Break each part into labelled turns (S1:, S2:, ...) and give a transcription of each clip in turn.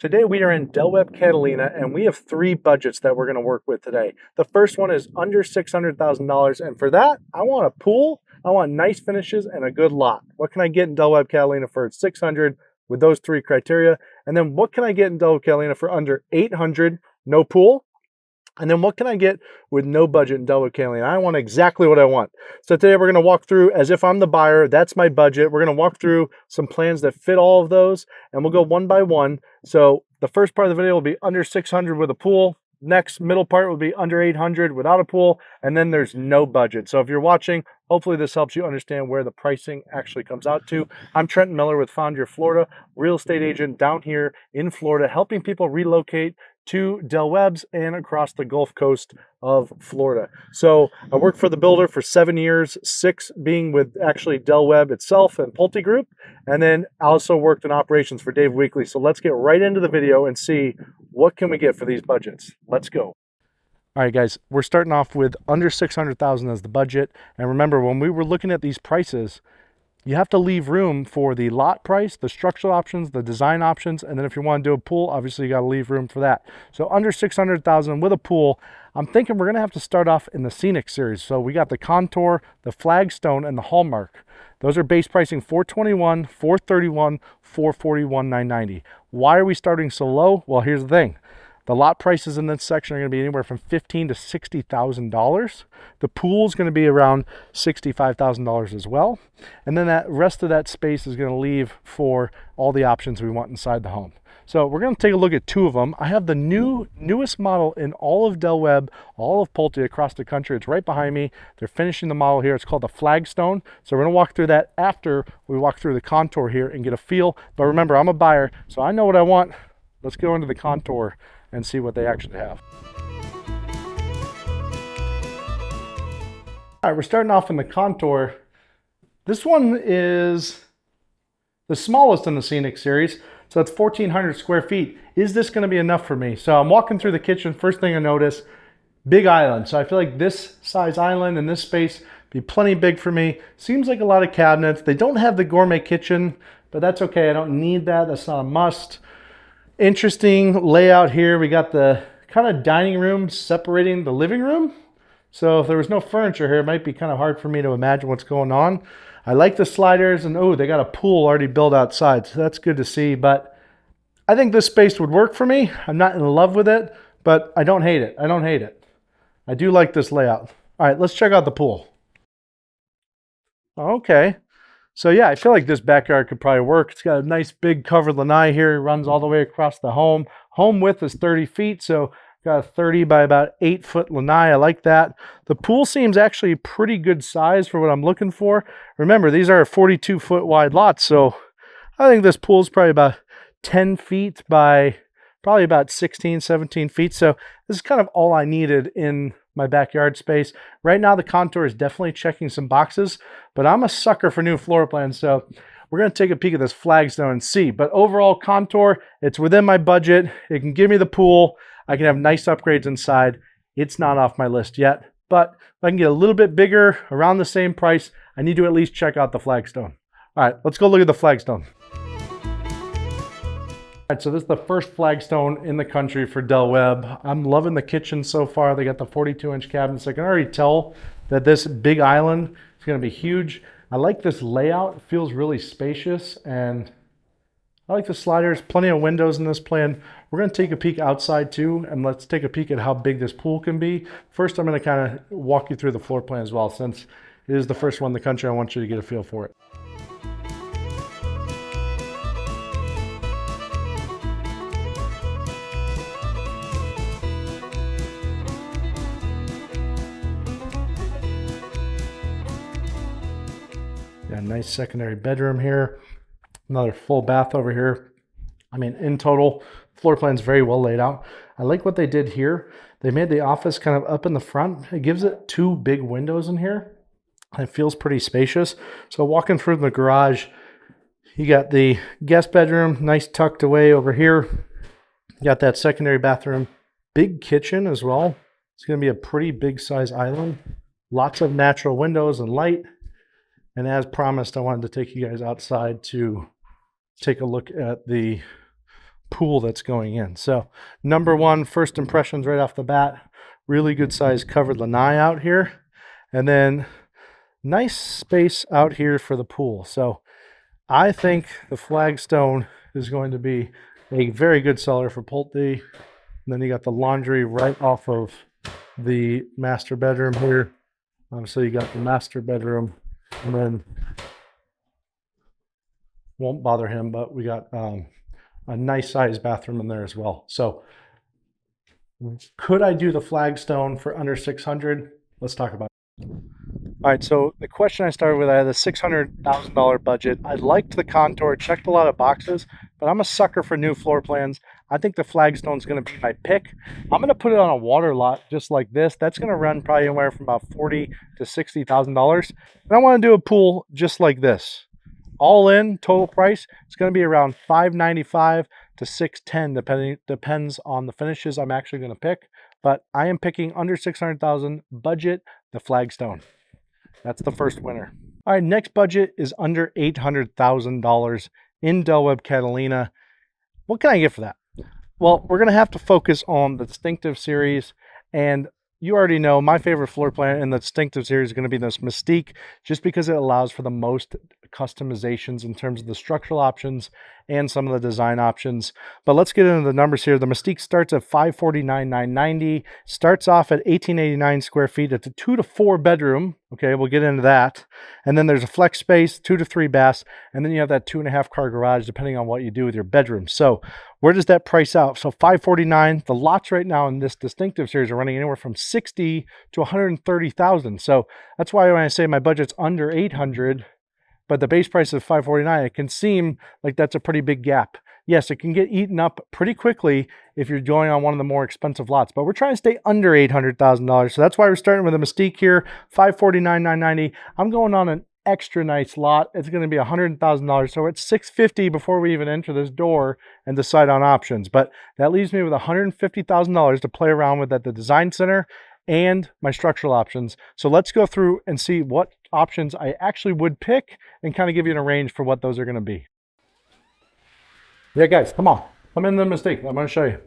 S1: Today we are in Webb Catalina, and we have three budgets that we're going to work with today. The first one is under $600,000, and for that, I want a pool, I want nice finishes, and a good lot. What can I get in Webb Catalina for $600 with those three criteria? And then what can I get in Webb Catalina for under $800, no pool? And then what can I get with no budget in Webb Catalina? I want exactly what I want. So today we're going to walk through, as if I'm the buyer, that's my budget. We're going to walk through some plans that fit all of those, and we'll go one by one. So the first part of the video will be under 600 with a pool. Next middle part will be under 800 without a pool, and then there's no budget. So if you're watching, hopefully this helps you understand where the pricing actually comes out to. I'm Trenton Miller with Foundry, Florida, real estate agent down here in Florida, helping people relocate to Del Webb's and across the Gulf Coast of Florida. So I worked for the builder for 7 years, 6 being with actually Del Webb itself and Pulte Group, and then I also worked in operations for David Weekley. So let's get right into the video and see what can we get for these budgets. Let's go. All right, guys, we're starting off with under $600,000 as the budget. And remember, when we were looking at these prices, you have to leave room for the lot price, the structural options, the design options, and then if you want to do a pool, obviously you got to leave room for that. So under $600,000 with a pool, I'm thinking we're going to have to start off in the Scenic series. So we got the Contour, the Flagstone, and the Hallmark. Those are base pricing $421, $431, $441, $990. Why are we starting so low? Well, here's the thing. The lot prices in this section are going to be anywhere from $15,000 to $60,000. The pool is going to be around $65,000 as well. And then that rest of that space is going to leave for all the options we want inside the home. So we're going to take a look at two of them. I have the newest model in all of Del Webb, all of Pulte across the country. It's right behind me. They're finishing the model here. It's called the Flagstone. So we're going to walk through that after we walk through the Contour here and get a feel. But remember, I'm a buyer, so I know what I want. Let's go into the Contour and see what they actually have. All right, we're starting off in the Contour. This one is the smallest in the Scenic series, so it's 1,400 square feet. Is this gonna be enough for me? So I'm walking through the kitchen, first thing I notice, big island. So I feel like this size island and this space be plenty big for me. Seems like a lot of cabinets. They don't have the gourmet kitchen, but that's okay, I don't need that, that's not a must. Interesting layout here. We got the kind of dining room separating the living room. So if there was no furniture here, it might be kind of hard for me to imagine what's going on. I like the sliders, and oh, they got a pool already built outside. So that's good to see, but I think this space would work for me. I'm not in love with it, but I don't hate it. I don't hate it. I do like this layout. All right, let's check out the pool. Okay. So yeah, I feel like this backyard could probably work. It's got a nice big covered lanai here. It runs all the way across the home. Home width is 30 feet, so got a 30 by about 8 foot lanai. I like that. The pool seems actually pretty good size for what I'm looking for. Remember, these are 42 foot wide lots, so I think this pool is probably about 10 feet by probably about 16, 17 feet. So this is kind of all I needed in my backyard space. Right now, the Contour is definitely checking some boxes, but I'm a sucker for new floor plans. So we're going to take a peek at this Flagstone and see. But overall, Contour, it's within my budget. It can give me the pool. I can have nice upgrades inside. It's not off my list yet, but if I can get a little bit bigger around the same price, I need to at least check out the Flagstone. All right, let's go look at the Flagstone. All right, so this is the first Flagstone in the country for Del Webb. I'm loving the kitchen so far. They got the 42-inch cabinets. I can already tell that this big island is going to be huge. I like this layout. It feels really spacious, and I like the sliders. Plenty of windows in this plan. We're going to take a peek outside too, and let's take a peek at how big this pool can be. First, I'm going to kind of walk you through the floor plan as well. Since it is the first one in the country, I want you to get a feel for it. Got a nice secondary bedroom here. Another full bath over here. I mean, in total, floor plan's very well laid out. I like what they did here. They made the office kind of up in the front. It gives it 2 big windows in here. It feels pretty spacious. So walking through the garage, you got the guest bedroom, nice tucked away over here. You got that secondary bathroom. Big kitchen as well. It's going to be a pretty big size island. Lots of natural windows and light. And as promised, I wanted to take you guys outside to take a look at the pool that's going in. So number one, first impressions right off the bat, really good size covered lanai out here. And then nice space out here for the pool. So I think the Flagstone is going to be a very good seller for Pulte. And then you got the laundry right off of the master bedroom here. So you got the master bedroom, and then won't bother him, but we got a nice sized bathroom in there as well. So could I do the Flagstone for under 600? Let's talk about it. All right, so the question I started with, I had a $600,000 budget. I liked the contour, checked a lot of boxes, but I'm a sucker for new floor plans. I think the Flagstone's going to be my pick. I'm going to put it on a water lot just like this. That's going to run probably anywhere from about $40,000 to $60,000. And I want to do a pool just like this. All in, total price, it's going to be around $595 to $610, depends on the finishes I'm actually going to pick. But I am picking under $600,000 budget, the Flagstone. That's the first winner. All right, next budget is under $800,000 in Webb Catalina. What can I get for that? Well, we're going to have to focus on the Distinctive series, and you already know my favorite floor plan in the Distinctive series is going to be this Mystique, just because it allows for the most customizations in terms of the structural options and some of the design options. But let's get into the numbers here. The Mystique starts at $549,990, starts off at 1,889 square feet. It's a 2 to 4 bedroom. Okay, we'll get into that. And then there's a flex space, 2 to 3 baths, and then you have that 2.5 car garage, depending on what you do with your bedroom. So where does that price out? So $549,000. The lots right now in this Distinctive series are running anywhere from $60,000 to $130,000. So that's why when I say my budget's under $800,000, but the base price is $549,000, it can seem like that's a pretty big gap. Yes, it can get eaten up pretty quickly if you're going on one of the more expensive lots, but we're trying to stay under $800,000. So that's why we're starting with a Mystique here, $549,990. I'm going on an extra nice lot. It's going to be $100,000. So it's $650,000 before we even enter this door and decide on options. But that leaves me with $150,000 to play around with at the design center and my structural options. So let's go through and see what options I actually would pick and kind of give you a range for what those are going to be. Yeah, guys, come on. I'm in the Mystique. I'm going to show you.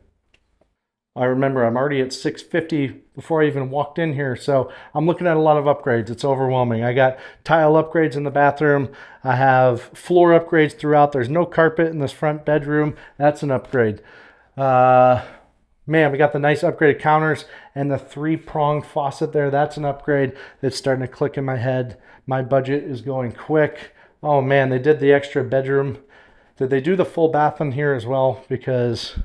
S1: I remember I'm already at $650,000 before I even walked in here. So I'm looking at a lot of upgrades. It's overwhelming. I got tile upgrades in the bathroom. I have floor upgrades throughout. There's no carpet in this front bedroom. That's an upgrade. Man, we got the nice upgraded counters and the 3-pronged faucet there. That's an upgrade. It's starting to click in my head. My budget is going quick. Oh man, they did the extra bedroom. Did they do the full bath in here as well? Because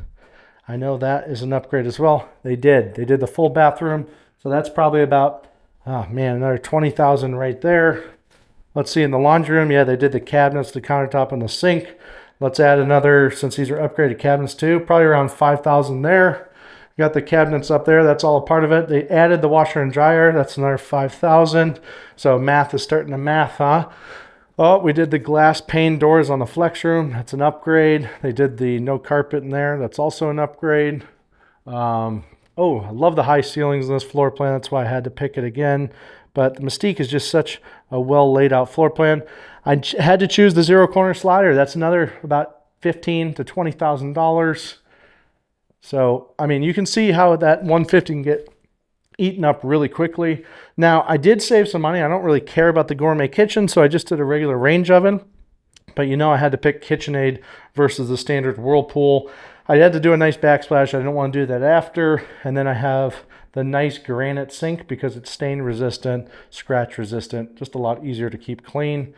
S1: I know that is an upgrade as well. They did. They did the full bathroom. So that's probably about, oh man, another $20,000 right there. Let's see, in the laundry room, yeah, they did the cabinets, the countertop, and the sink. Let's add another, since these are upgraded cabinets too, probably around $5,000 there. Got the cabinets up there. That's all a part of it. They added the washer and dryer. That's another $5,000. So math is starting to math, huh? Oh, we did the glass pane doors on the flex room. That's an upgrade. They did the no carpet in there. That's also an upgrade. Oh, I love the high ceilings in this floor plan. That's why I had to pick it again. But the Mystique is just such a well laid out floor plan. I had to choose the zero corner slider. That's another about $15,000 to $20,000. So, I mean, you can see how that $150,000 can get eaten up really quickly. Now, I did save some money. I don't really care about the gourmet kitchen, so I just did a regular range oven. But you know, I had to pick KitchenAid versus the standard Whirlpool. I had to do a nice backsplash. I didn't want to do that after. And then I have the nice granite sink because it's stain resistant, scratch resistant, just a lot easier to keep clean.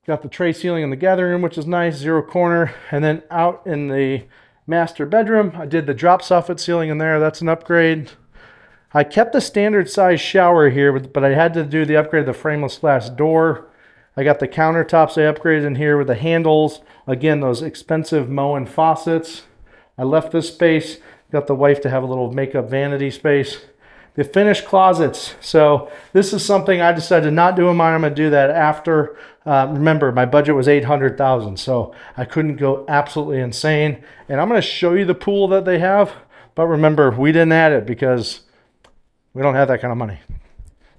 S1: Got the tray ceiling in the gathering room, which is nice, zero corner. And then out in the master bedroom, I did the drop soffit ceiling in there. That's an upgrade. I kept the standard size shower here, but I had to do the upgrade of the frameless glass door. I got the countertops I upgraded in here with the handles. Again, those expensive Moen faucets. I left this space, got the wife to have a little makeup vanity space. The finished closets. So this is something I decided not to do in mine. I'm going to do that after. Remember, my budget was $800,000, so I couldn't go absolutely insane. And I'm going to show you the pool that they have. But remember, we didn't add it because we don't have that kind of money.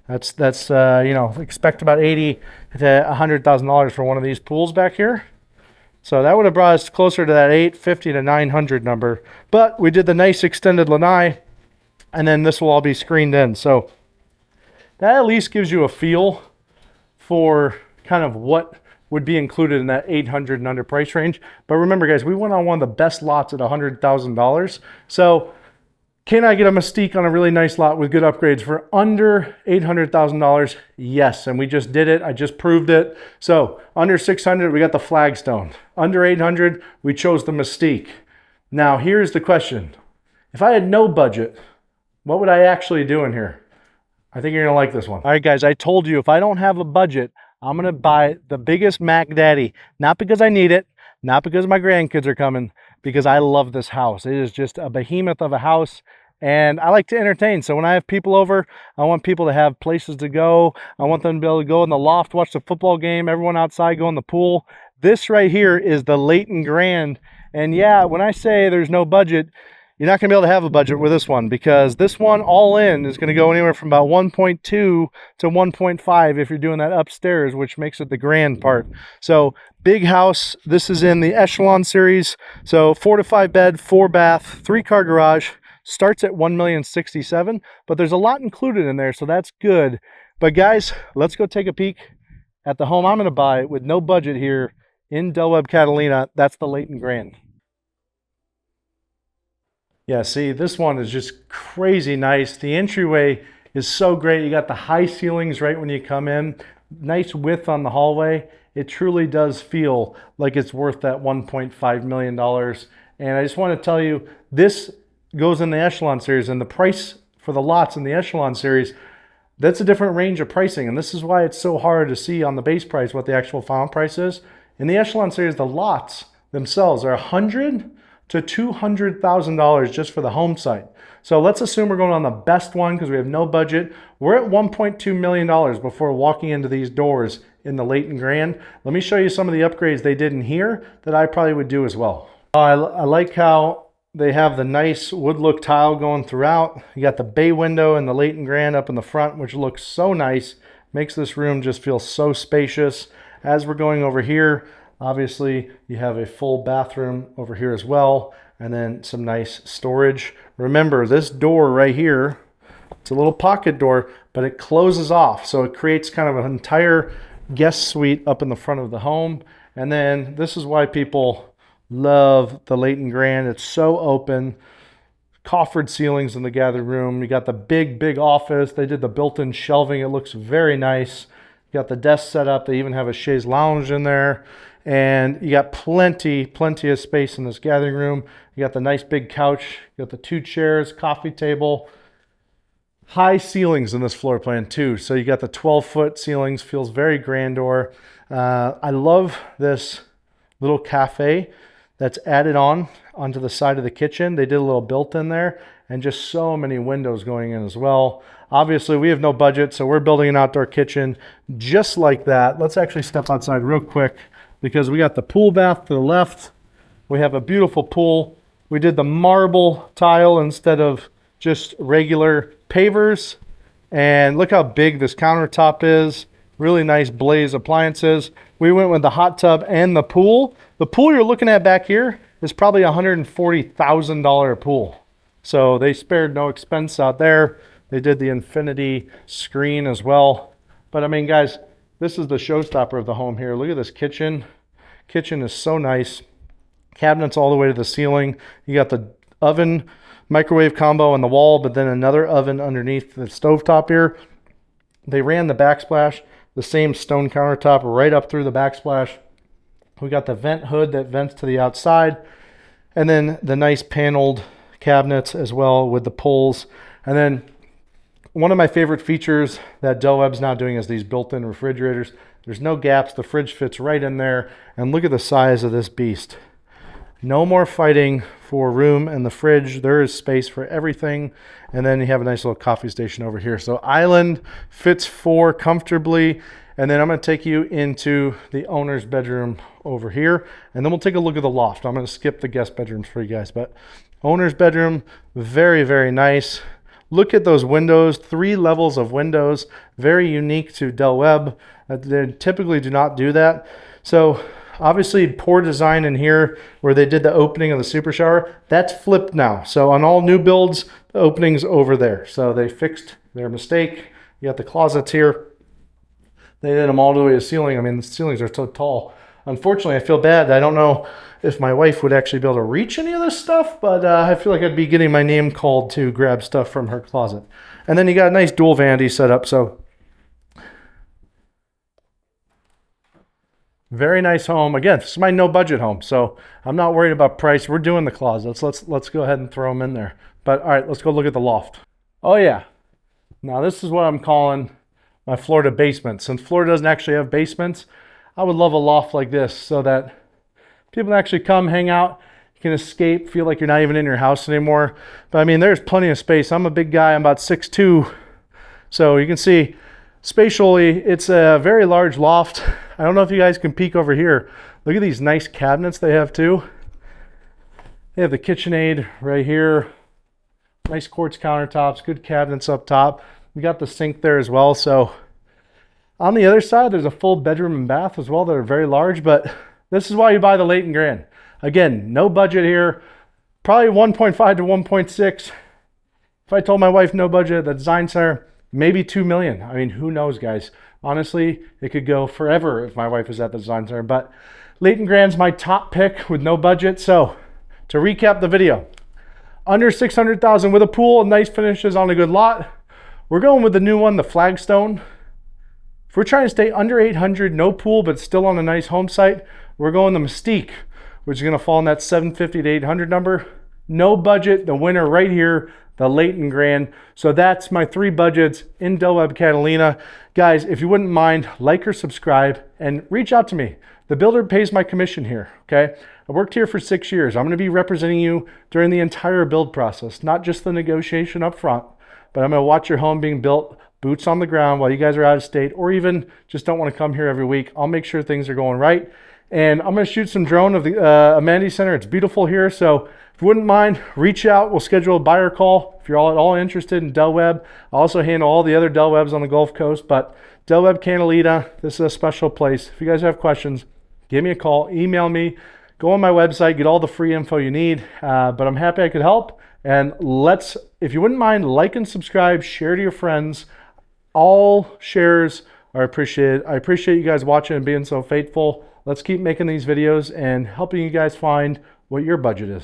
S1: That's you know, expect about $80,000 to $100,000 for one of these pools back here. So that would have brought us closer to that 850 to 900 number. But we did the nice extended lanai, and then this will all be screened in. So that at least gives you a feel for kind of what would be included in that 800 and under price range. But remember, guys, we went on one of the best lots at $100,000. So can I get a Mystique on a really nice lot with good upgrades for under $800,000? Yes, and we just did it. I just proved it. So under 600, we got the Flagstone. Under 800, we chose the Mystique. Now, here's the question. If I had no budget, what would I actually do in here? I think you're gonna like this one. All right, guys, I told you if I don't have a budget, I'm gonna buy the biggest Mac Daddy. Not because I need it, not because my grandkids are coming, because I love this house. It is just a behemoth of a house, and I like to entertain. So when I have people over, I want people to have places to go. I want them to be able to go in the loft, watch the football game, everyone outside, go in the pool. This right here is the Layton Grand. And yeah, when I say there's no budget, you're not gonna be able to have a budget with this one, because this one all in is gonna go anywhere from about 1.2 to 1.5 if you're doing that upstairs, which makes it the grand part. So big house. This is in the Echelon series. So 4 to 5 bed, 4 bath, 3-car garage. Starts at $1,067,000, but there's a lot included in there, so that's good. But guys, let's go take a peek at the home I'm gonna buy with no budget here in Webb Catalina. That's the Layton Grand. Yeah, see, this one is just crazy nice. The entryway is so great. You got the high ceilings right when you come in. Nice width on the hallway. It truly does feel like it's worth that $1.5 million. And I just want to tell you, this goes in the Echelon series, and the price for the lots in the Echelon series, that's a different range of pricing. And this is why it's so hard to see on the base price what the actual final price is. In the Echelon series, the lots themselves are $100,000 to $200,000 just for the home site. So let's assume we're going on the best one because we have no budget. We're at $1.2 million before walking into these doors in the Layton Grand. Let me show you some of the upgrades they did in here that I probably would do as well. I like how they have the nice wood look tile going throughout. You got the bay window and the Layton Grand up in the front, which looks so nice. Makes this room just feel so spacious. As we're going over here, obviously, you have a full bathroom over here as well, and then some nice storage. Remember, this door right here, it's a little pocket door, but it closes off, so it creates kind of an entire guest suite up in the front of the home. And then this is why people love the Layton Grand. It's so open. Coffered ceilings in the gathered room. You got the big office. They did the built-in shelving. It looks very nice. You got the desk set up. They even have a chaise lounge in there. And you got plenty of space in this gathering room. You got the nice big couch. You got the 2 chairs, coffee table. High ceilings in this floor plan too. So you got the 12-foot ceilings. Feels very grandeur. I love this little cafe that's added onto the side of the kitchen. They did a little built-in there, and just so many windows going in as well. Obviously, we have no budget, so we're building an outdoor kitchen just like that. Let's actually step outside real quick, because we got the pool bath to the left. We have a beautiful pool. We did the marble tile instead of just regular pavers. And look how big this countertop is. Really nice Blaze appliances. We went with the hot tub and the pool. The pool you're looking at back here is probably a $140,000 pool. So they spared no expense out there. They did the infinity screen as well. But I mean, guys, this is the showstopper of the home here. Look at this kitchen. Kitchen is so nice. Cabinets all the way to the ceiling. You got the oven, microwave combo on the wall, but then another oven underneath the stovetop here. They ran the backsplash, the same stone countertop right up through the backsplash. We got the vent hood that vents to the outside, and then the nice paneled cabinets as well with the pulls. And then one of my favorite features that Webb's now doing is these built-in refrigerators. There's no gaps. The fridge fits right in there. And look at the size of this beast. No more fighting for room in the fridge. There is space for everything. And then you have a nice little coffee station over here. So island fits 4 comfortably. And then I'm going to take you into the owner's bedroom over here. And then we'll take a look at the loft. I'm going to skip the guest bedrooms for you guys. But owner's bedroom, very nice. Look at those windows, 3 levels of windows, very unique to Webb. They typically do not do that. So Obviously, poor design in here where they did the opening of the super shower. That's flipped now. So on all new builds, the opening's over there. So they fixed their mistake. You got the closets here. They did them all the way to the ceiling. I mean, the ceilings are so tall. Unfortunately, I feel bad. I don't know if my wife would actually be able to reach any of this stuff, but I feel like I'd be getting my name called to grab stuff from her closet. And then you got a nice dual vanity set up. So very nice home. Again, this is my no budget home, so I'm not worried about price. We're doing the closets. Let's go ahead and throw them in there. But all right, let's go look at the loft. Oh yeah. Now this is what I'm calling my Florida basement. Since Florida doesn't actually have basements, I would love a loft like this so that people can actually come, hang out, you can escape, feel like you're not even in your house anymore. But I mean, there's plenty of space. I'm a big guy. I'm about 6'2", so you can see spatially, it's a very large loft. I don't know if you guys can peek over here. Look at these nice cabinets they have too. They have the KitchenAid right here. Nice quartz countertops, good cabinets up top. We got the sink there as well. So on the other side, there's a full bedroom and bath as well that are very large, but this is why you buy the Layton Grand. Again, no budget here. Probably 1.5 to 1.6. If I told my wife no budget at the design center, maybe 2 million. I mean, who knows, guys? Honestly, it could go forever if my wife is at the design center. But Layton Grand's my top pick with no budget. So to recap the video, under $600,000 with a pool, nice finishes on a good lot. We're going with the new one, the Flagstone. If we're trying to stay under 800, no pool, but still on a nice home site, we're going the Mystique, which is going to fall in that 750 to 800 number. No budget, the winner right here, the Layton Grand. So that's my 3 budgets in Webb Catalina. Guys, if you wouldn't mind, like or subscribe and reach out to me. The builder pays my commission here, okay? I worked here for 6 years. I'm going to be representing you during the entire build process, not just the negotiation up front, but I'm going to watch your home being built, boots on the ground while you guys are out of state, or even just don't want to come here every week. I'll make sure things are going right. And I'm going to shoot some drone of the amenity center. It's beautiful here. So if you wouldn't mind, reach out. We'll schedule a buyer call if you're all at all interested in Webb. I also handle all the other Webbs on the Gulf Coast, but Webb Catalina, this is a special place. If you guys have questions, give me a call, email me, go on my website, get all the free info you need. But I'm happy I could help. And if you wouldn't mind, like and subscribe, share to your friends. All shares are appreciated. I appreciate you guys watching and being so faithful. Let's keep making these videos and helping you guys find what your budget is.